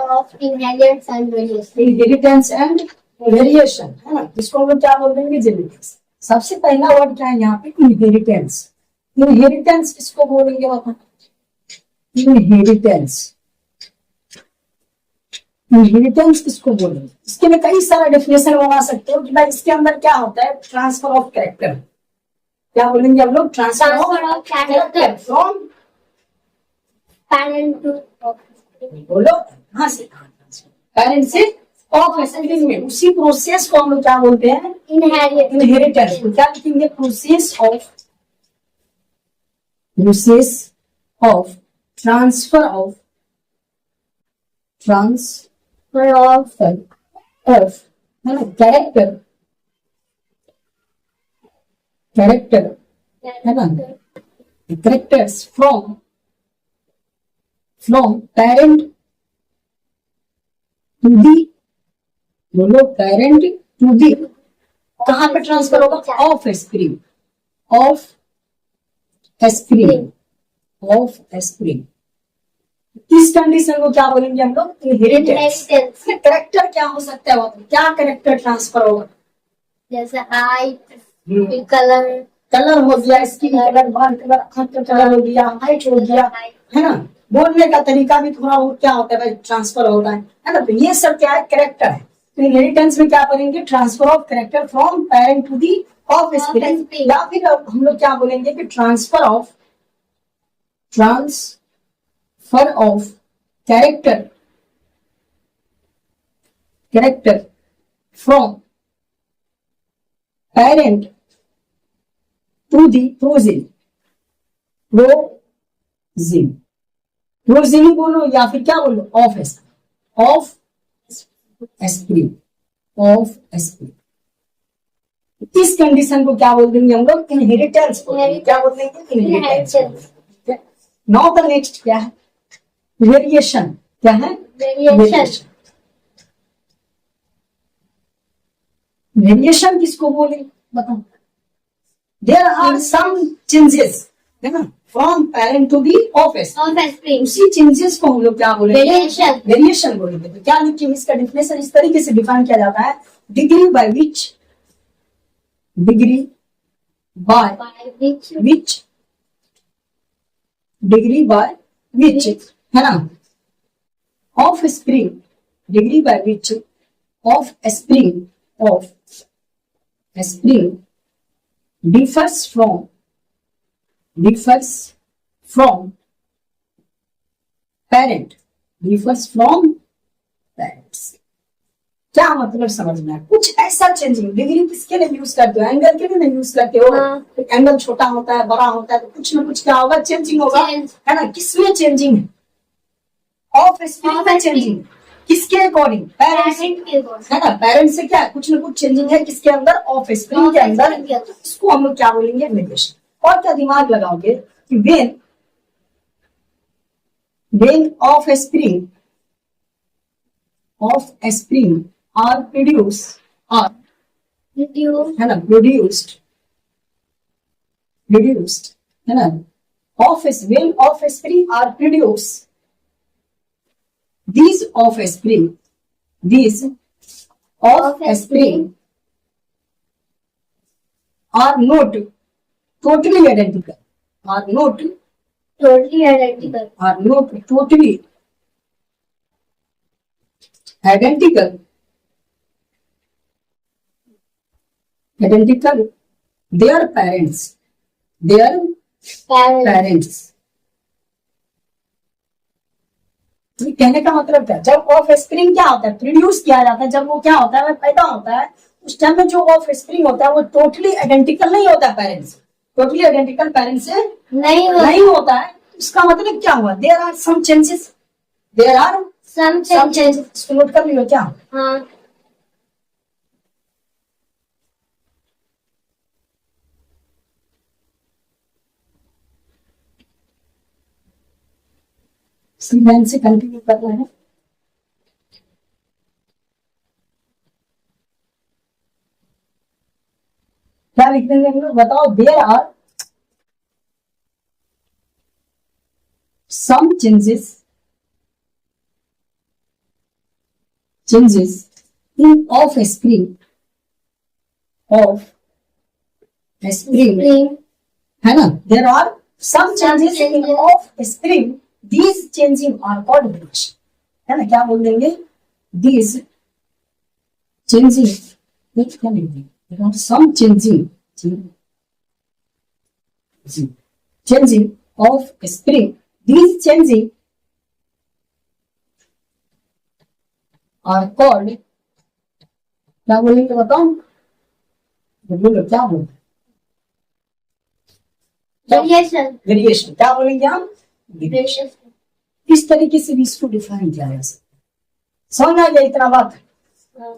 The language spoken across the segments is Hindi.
of inheritance and variation. Inheritance and variation, है ना, इसको हम लोग क्या बोल देंगे, जेनेटिक्स। सबसे पहला वर्ड क्या है यहाँ पे, इनहेरिटेंस। इनहेरिटेंस किसको बोलेंगे बाबा, इनहेरिटेंस। इनहेरिटेंस किसको बोलेंगे, इसके लिए कई सारा डेफिनेशन बना सकते हो कि भाई इसके अंदर क्या होता है, ट्रांसफर ऑफ कैरेक्टर। क्या बोलेंगे हम लोग, transfer of character from Parent to बोलो, हाँ से पेरेंट से ऑफ स्प्रिंग में, उसी प्रोसेस को हम लोग क्या बोलते हैं, इनहेरिटेंस। तो क्या लिखेंगे, प्रोसेस ऑफ ट्रांसफर ऑफ है ना, कैरेक्टर है ना, characters from parent to the, बोलो पेरेंट टू दी, कहां पे ट्रांसफर होगा, ऑफ स्प्रिंग, इस कंडीशन को क्या बोलेंगे हम लोग, इनहेरिटेंस। कैरेक्टर क्या हो सकता है, क्या कैरेक्टर ट्रांसफर होगा, जैसे हाइट, कलर हो गया, स्किन कलर, बाल कलर, आंख का कलर हो गया, हाइट हो गया, है ना, बोलने का तरीका भी थोड़ा वो क्या होता है भाई, ट्रांसफर होता है ना। तो ये सब क्या है, कैरेक्टर है। तो इनहेरिटेंस में क्या करेंगे, transfer of character from parent to the offspring, या फिर हम लोग क्या बोलेंगे कि transfer of character from parent to the progeny बोलो, या फिर क्या बोलो, ऑफ स्प्रिंग। इस कंडीशन को क्या बोल देंगे हम लोग, इनहेरिटेंस। क्या बोल देंगे, इनहेरिटेंस। नाउ द नेक्स्ट क्या है, वेरिएशन। क्या है, वेरिएशन किसको बोले, बताओ। देयर आर सम चेंजेस, है ना, from parent to the offspring, उसी चेंजेस को हम लोग क्या बोलेंगे, वेरिएशन बोलेंगे। तो क्या लिखेंगे, इसका डिफिनेशन इस तरीके से डिफाइन किया जाता है, डिग्री बाय विच, है ना, of spring, degree by which of spring differs from parents। क्या मतलब समझ में आया, कुछ ऐसा चेंजिंग। डिग्री किसके लिए यूज करते हो, एंगल के लिए नहीं यूज करते हो। एंगल छोटा होता है, बड़ा होता है, तो कुछ ना कुछ क्या होगा, चेंजिंग होगा, है ना। किसमें चेंजिंग है, ऑफ स्प्रिंग में चेंजिंग, किसके अकॉर्डिंग, पेरेंट्स, है ना। पेरेंट्स से क्या कुछ ना कुछ चेंजिंग है, किसके अंदर, ऑफ स्प्रिंग के अंदर। इसको हम लोग क्या बोलेंगे, वेरिएशन। और क्या दिमाग लगाओगे कि when offspring are produced, है ना, प्रोड्यूस्ड, है ना, when offspring are produced, these offspring are not totally identical, their parents। कहने का मतलब क्या, जब ऑफ स्प्रिंग क्या होता है, प्रोड्यूस किया जाता है, जब वो क्या होता है, पैदा होता है, उस टाइम में जो ऑफ स्प्रिंग होता है वो टोटली आइडेंटिकल नहीं होता है पेरेंट्स, टोटली आइडेंटिकल पेरेंट्स से नहीं होता है। इसका मतलब क्या हुआ, देयर आर सम चेंजेस, इसको नोट कर लियो क्या, हाँ। लाइन से कंटिन्यू करना है। क्या लिख देंगे हम लोग, बताओ। There are some changes changes in of a spring है ना, there are some changes in of a spring, these changing are called which, है ना, क्या बोल देंगे, these changing, क्या लिखेंगे, there are some changing of a spring, these changing are called, क्या बोलेंगे बताओ, बोलो क्या बोलते, वेरिएशन, क्या बोलेंगे हम, वेरिएशन। इस तरीके से भी इसको डिफाइन किया जा सकता है। समझ आ गया इतना बात,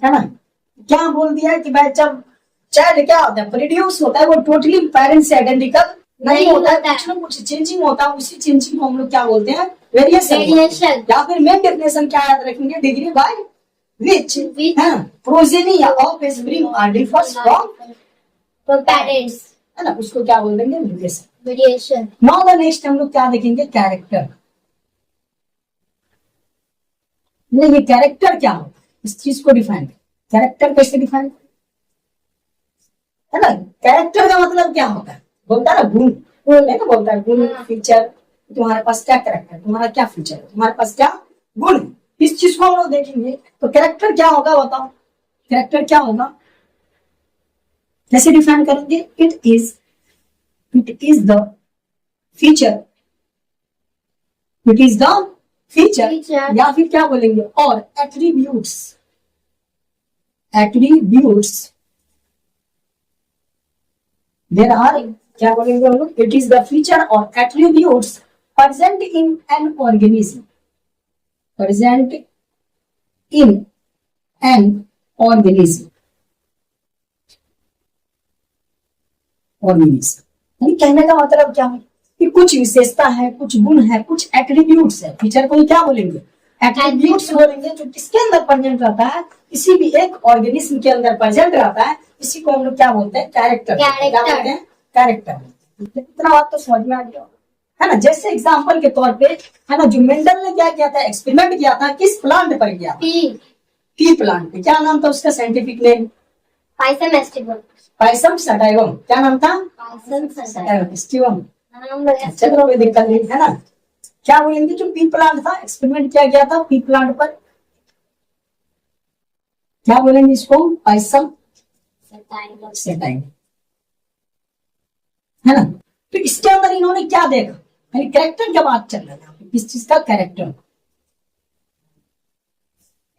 है ना, क्या बोल दिया कि भाई जब चाइल्ड क्या होता है, प्रोड्यूस होता है, वो टोटली पेरेंट्स से आइडेंटिकल नहीं होता है, कुछ ना कुछ चेंजिंग होता है, उसी चेंजिंग को हम लोग क्या बोलते हैं, वेरिएशन। या फिर मेन डेफिनेशन क्या याद रखेंगे, डिग्री बाय विच प्रोजेनी या offspring are differs from parents, है ना, उसको क्या बोल देंगे, variation. Variation. Now the next हम लोग क्या देखेंगे, कैरेक्टर। ये कैरेक्टर क्या होता है, इस चीज को डिफाइन, कैरेक्टर कैसे डिफाइन, है ना, कैरेक्टर का मतलब क्या होता है, बोलता है ना गुण, है ना, बोलता है गुण, फीचर, तुम्हारे पास क्या कैरेक्टर, तुम्हारा क्या फीचर है, तुम्हारे पास क्या गुण, इस चीज को हम लोग देखेंगे। तो कैरेक्टर क्या होगा बताओ, कैरेक्टर क्या होगा, कैसे डिफाइन करेंगे, it is the feature, it is the feature, या फिर क्या बोलेंगे, और एट्रीब्यूट्स देयर आर, क्या बोलेंगे हम लोग, इट इज द फीचर और attributes present in an organism, present in an organism, कहने का मतलब क्या है कि कुछ विशेषता है, कुछ गुण है, कुछ एट्रीब्यूट्स है, फीचर को क्या बोलेंगे, एट्रीब्यूट्स बोलेंगे, जो किसके अंदर प्रेजेंट रहता है, किसी भी एक ऑर्गेनिज्म के अंदर प्रेजेंट रहता है, इसी को हम लोग क्या बोलते हैं, कैरेक्टर। क्या बोलते हैं, कैरेक्टर। इतना बात तो समझ में आ गया, है ना। जैसे एग्जांपल के तौर पे, है ना, जो मेंडल ने क्या किया था, एक्सपेरिमेंट किया था, किस प्लांट पर किया था, टी प्लांट पे, क्या नाम था उसका scientific name, Pisum aestivum, Pisum sativum, क्या नाम था, पाइसम एस्टिवम, चलो कोई दिक्कत नहीं, है ना। क्या बोलेंगे, जो पी प्लांट था, एक्सपेरिमेंट किया गया था पी प्लांट पर, क्या बोलेंगे इसको, पाइसम सटाइवम, है ना। तो इसके अंदर इन्होंने क्या देखा, यानी कैरेक्टर की बात चल रहा है, किस चीज का कैरेक्टर,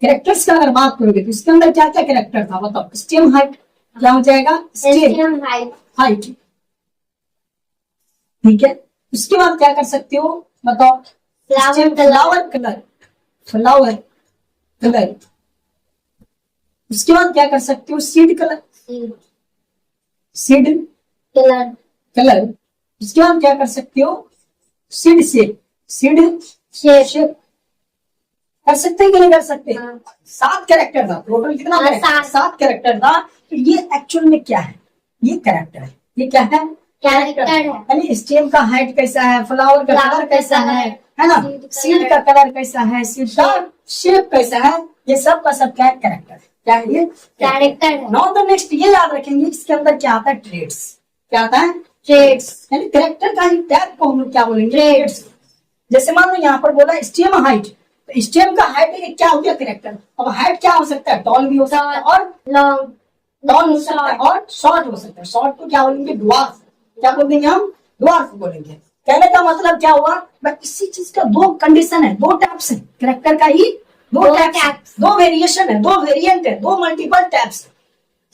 कैरेक्टर्स का अगर बात करोगे तो इसके अंदर क्या क्या कैरेक्टर था बताओ, स्टेम हाइट, क्या हो जाएगा, स्टेम हाइट, ठीक है। उसके बाद क्या कर सकते हो बताओ, फ्लावर कलर, फ्लावर कलर, उसके बाद क्या कर सकते हो, seed colour, seed colour, colour, उसके बाद क्या कर सकते हो, सीड शेप, सीड शेप कर सकते हैं कि नहीं कर सकते, 7 कैरेक्टर था टोटल, कितना कैरेक्टर, 7 कैरेक्टर था। तो ये एक्चुअल में क्या है, ये कैरेक्टर है, ये क्या है, कैरेक्टर है, यानी स्टेम का हाइट कैसा है, फ्लावर का कलर कैसा है ना, सीड का कलर कैसा है, सीड का शेप कैसा है, ये सब का सब क्या है, कैरेक्टर है, क्या है ये, कैरेक्टर। नाउ द नेक्स्ट ये याद रखेंगे, इसके अंदर क्या आता है, ट्रेड्स, क्या आता है, ट्रेड्स, यानी कैरेक्टर का ही टैग को हम लोग क्या बोलेंगे, ट्रेड्स। जैसे मान लो यहाँ पर बोला स्टेम हाइट, तो स्टेम का हाइट क्या हो गया, कैरेक्टर। अब हाइट क्या हो सकता है, टॉल भी हो सकता है और लॉन्ग, टॉल हो सकता है और शॉर्ट हो सकता है, शॉर्ट को क्या बोलेंगे, ड्वार्फ, क्या बोल देंगे हम, ड्वार्फ बोलेंगे। कहने का मतलब क्या हुआ, इसी चीज का 2 कंडीशन है, 2 टाइप्स है, कैरेक्टर का ही 2 टाइप्स, 2 वेरिएशन है, 2 वेरिएंट है, 2 मल्टीपल टाइप्स है,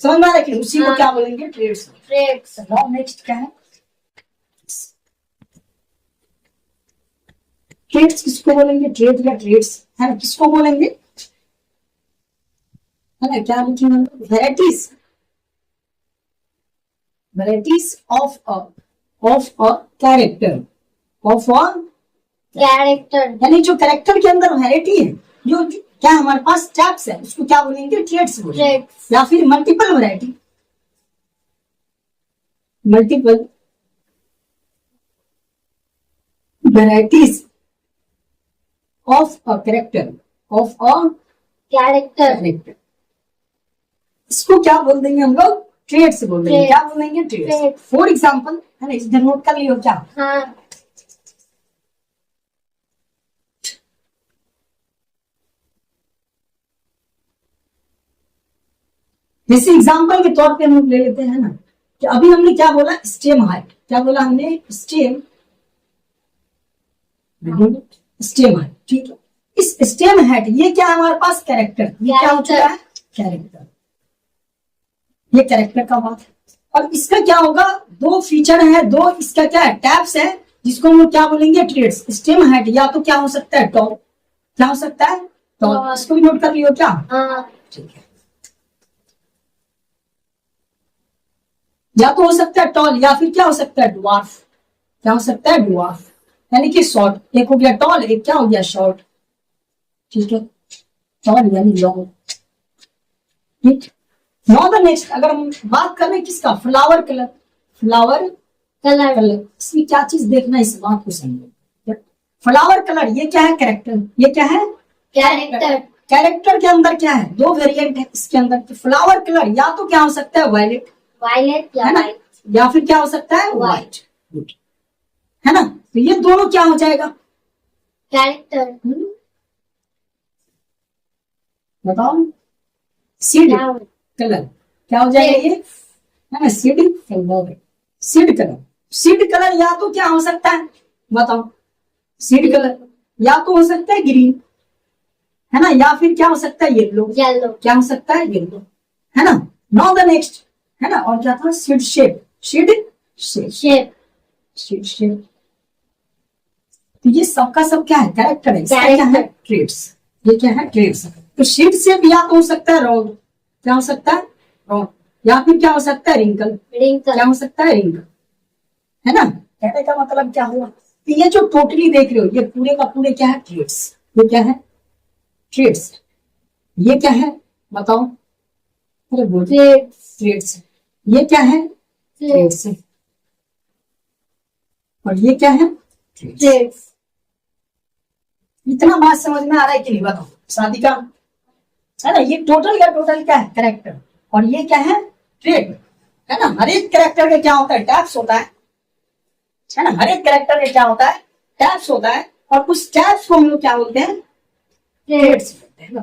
समझ में आ रहा है, उसी को क्या बोलेंगे, ट्रेड्स। ट्रेड्स। नेक्स्ट क्या है, ट्रेड्स किसको बोलेंगे, ट्रेड या ट्रेड्स, है ना, किसको बोलेंगे, है ना, क्या लिखेंगे, varieties, varieties of a character, of a character, यानी जो कैरेक्टर के अंदर वेराइटी है, जो क्या हमारे पास टाइप्स है, उसको क्या बोलेंगे, ट्रेड्स बोलेंगे, या फिर multiple variety, multiple varieties of a character, of a character, character. इसको क्या बोल देंगे हम लोग? ट्रेड्स बोल देंगे। Traits. क्या बोल देंगे? ट्रेड्स। Traits. फॉर एग्जाम्पल, है ना, इधर नोट कर लियो क्या? हाँ, जैसे एग्जाम्पल के तौर पे हम लोग ले लेते हैं ना, कि अभी हमने क्या बोला? Stem height. क्या बोला हमने? Stem height. ठीक है, इस स्टेम हाइट ये क्या है हमारे पास? कैरेक्टर। ये क्या हो चुका है? कैरेक्टर। ये कैरेक्टर का बात है। और इसका क्या होगा? दो फीचर है, दो इसका क्या है? टैब्स है, जिसको हम लोग क्या बोलेंगे? ट्रेड्स। स्टेम हाइट या तो क्या हो सकता है? टॉल। क्या हो सकता है? टॉल। Tall. इसको भी नोट कर लियो क्या? हाँ, ठीक है, या तो हो सकता है टॉल या फिर क्या हो सकता है? ड्वार्फ। क्या हो सकता है? ड्वार्फ, यानी कि शॉर्ट। एक हो गया टॉल, एक क्या हो गया? शॉर्ट। ठीक है, टॉल यानी लॉन्ग। ठीक, नाउ द नेक्स्ट, अगर हम बात कर रहे हैं किसका? Flower colour. Flower colour, colour, इसमें क्या चीज देखना है? इस बात को समझो। फ्लावर कलर ये क्या है? कैरेक्टर। ये क्या है? कैरेक्टर, कैरेक्टर के अंदर क्या है? दो वेरिएंट है इसके अंदर। फ्लावर कलर या तो क्या हो सकता है? वायलेट, वायलेट या है ना, व्हाइट, या फिर क्या हो सकता है? व्हाइट। गुड, है ना, तो ये दोनों क्या हो जाएगा? कैरेक्टर, बताओ। सीड कलर क्या हो जाएगा? ये है ना, seed colour. Seed colour, seed colour या तो क्या हो सकता है? बताओ। सीड कलर या तो हो सकता है ग्रीन, है ना, या फिर क्या हो सकता है? येलो। येलो, क्या हो सकता है? येलो, है ना। नाउ द नेक्स्ट, है ना, और क्या था? Seed shape. Seed shape, shape, seed shape. तो ये सबका सब क्या है? कैरेक्टर है। इसका क्या है? ट्रेड्स। ये क्या है? ट्रेड्स। तो सीड शेप या तो हो सकता है राउंड। क्या हो सकता है? राउंड, या फिर क्या हो सकता है? रिंकल। रिंकल, क्या हो सकता है? रिंकल, है ना। कहने का मतलब क्या हुआ? तो ये जो टोटली देख रहे हो, ये पूरे का पूरे क्या है? ट्रेड्स। ये क्या है? ट्रेड्स। ये क्या है? बताओ। अरे बोल। Traits, traits. ये क्या है? ट्रेड्स। और ये क्या है? ट्रेड्स। ट्रेड्स, इतना बात समझ में आ रहा है कि नहीं? बताओ। शादी का, है ना, ये टोटल का टोटल क्या है? कैरेक्टर। और ये क्या है? ट्रेड, है ना। हर एक कैरेक्टर का क्या होता है? टैप्स होता है ना। हर एक कैरेक्टर का क्या होता है? टैप्स होता है। और उस टैप्स को हम लोग क्या बोलते हैं? ट्रेड्स बोलते हैं ना।